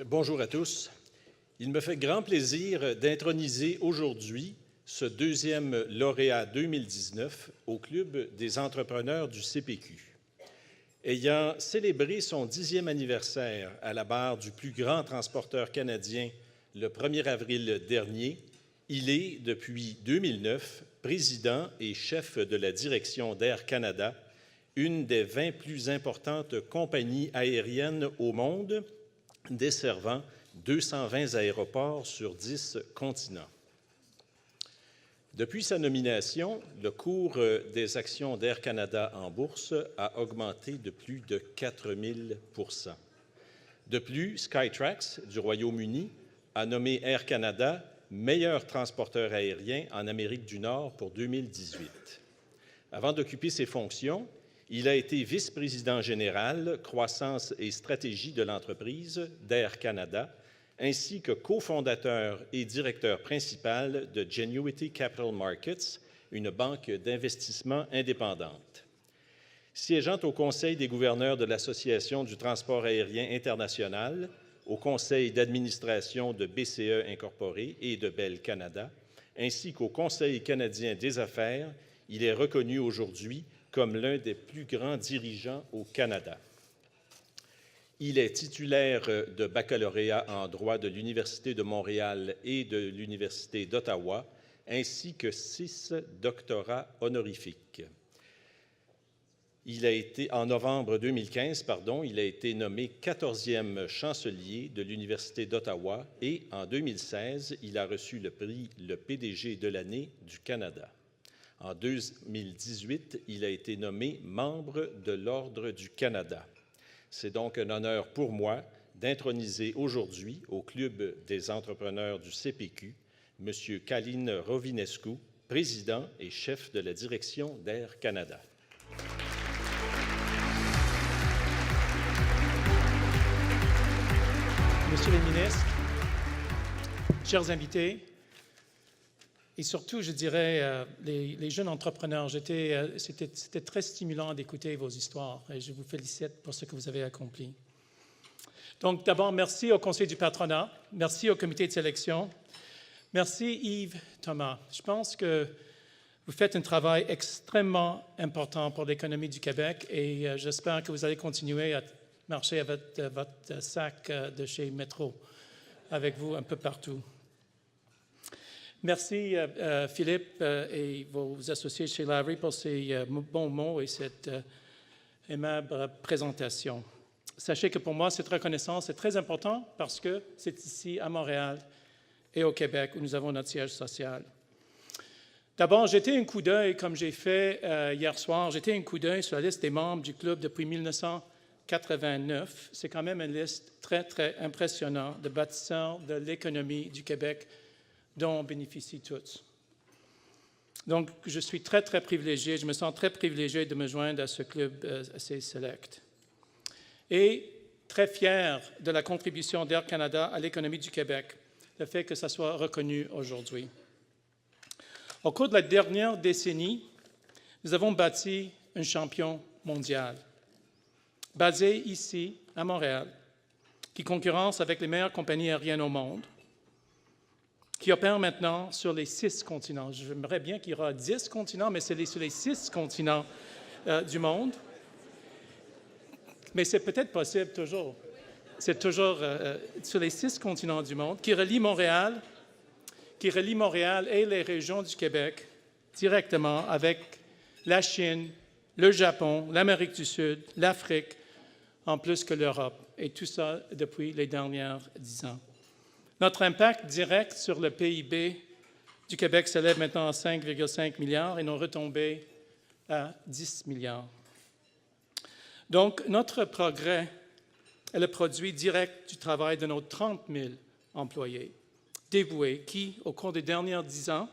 Bonjour à tous. Il me fait grand plaisir d'introniser aujourd'hui ce deuxième lauréat 2019 au Club des entrepreneurs du CPQ. Ayant célébré son 10e anniversaire à la barre du plus grand transporteur canadien le 1er avril dernier, il est, depuis 2009, président et chef de la direction d'Air Canada, une des 20 plus importantes compagnies aériennes au monde, desservant 220 aéroports sur 10 continents. Depuis sa nomination, le cours des actions d'Air Canada en bourse a augmenté de plus de 4000 %. De plus, Skytrax du Royaume-Uni a nommé Air Canada meilleur transporteur aérien en Amérique du Nord pour 2018. Avant d'occuper ces fonctions, il a été vice-président général, croissance et stratégie de l'entreprise d'Air Canada, ainsi que cofondateur et directeur principal de Genuity Capital Markets, une banque d'investissement indépendante. Siégeant au Conseil des gouverneurs de l'Association du transport aérien international, au Conseil d'administration de BCE Incorporé et de Bell Canada, ainsi qu'au Conseil canadien des affaires, il est reconnu aujourd'hui comme l'un des plus grands dirigeants au Canada. Il est titulaire de baccalauréat en droit de l'Université de Montréal et de l'Université d'Ottawa, ainsi que 6 doctorats honorifiques. En novembre 2015, il a été nommé 14e chancelier de l'Université d'Ottawa et en 2016, il a reçu le prix Le PDG de l'année du Canada. En 2018, il a été nommé membre de l'Ordre du Canada. C'est donc un honneur pour moi d'introniser aujourd'hui au Club des entrepreneurs du CPQ, M. Călin Rovinescu, président et chef de la direction d'Air Canada. Monsieur le ministre, chers invités, et surtout, je dirais, les jeunes entrepreneurs, c'était très stimulant d'écouter vos histoires et je vous félicite pour ce que vous avez accompli. Donc, d'abord, merci au Conseil du patronat, merci au comité de sélection, merci Yves Thomas. Je pense que vous faites un travail extrêmement important pour l'économie du Québec et j'espère que vous allez continuer à marcher avec votre sac de chez Métro avec vous un peu partout. Merci, Philippe et vos associés chez Larry pour ces bons mots et cette aimable présentation. Sachez que pour moi, cette reconnaissance est très importante parce que c'est ici, à Montréal et au Québec, où nous avons notre siège social. D'abord, jeter un coup d'œil, comme j'ai fait hier soir, jeter un coup d'œil sur la liste des membres du club depuis 1989. C'est quand même une liste très, très impressionnante de bâtisseurs de l'économie du Québec dont on bénéficie tous. Donc, je suis très, très privilégié, je me sens très privilégié de me joindre à ce club assez select. Et très fier de la contribution d'Air Canada à l'économie du Québec, le fait que ça soit reconnu aujourd'hui. Au cours de la dernière décennie, nous avons bâti un champion mondial, basé ici, à Montréal, qui concurrence avec les meilleures compagnies aériennes au monde, qui opère maintenant sur les 6 continents. J'aimerais bien qu'il y aura 10 continents, mais c'est sur les 6 continents du monde. Mais c'est peut-être possible toujours. C'est toujours sur les 6 continents du monde, qui relie Montréal et les régions du Québec directement avec la Chine, le Japon, l'Amérique du Sud, l'Afrique, en plus que l'Europe. Et tout ça depuis les dernières 10 ans. Notre impact direct sur le PIB du Québec s'élève maintenant à 5,5 milliards et nos retombées à 10 milliards. Donc, notre progrès est le produit direct du travail de nos 30 000 employés dévoués qui, au cours des dernières 10 ans,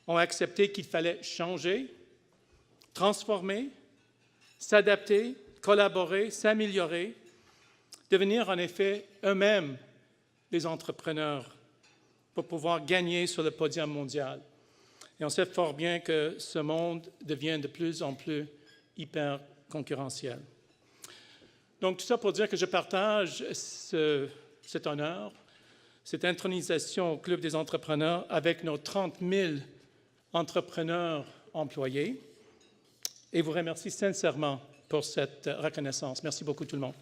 ont accepté qu'il fallait changer, transformer, s'adapter, collaborer, s'améliorer, devenir en effet eux-mêmes les entrepreneurs pour pouvoir gagner sur le podium mondial. Et on sait fort bien que ce monde devient de plus en plus hyper concurrentiel. Donc, tout ça pour dire que je partage cet honneur, cette intronisation au Club des entrepreneurs avec nos 30 000 entrepreneurs employés et vous remercie sincèrement pour cette reconnaissance. Merci beaucoup tout le monde.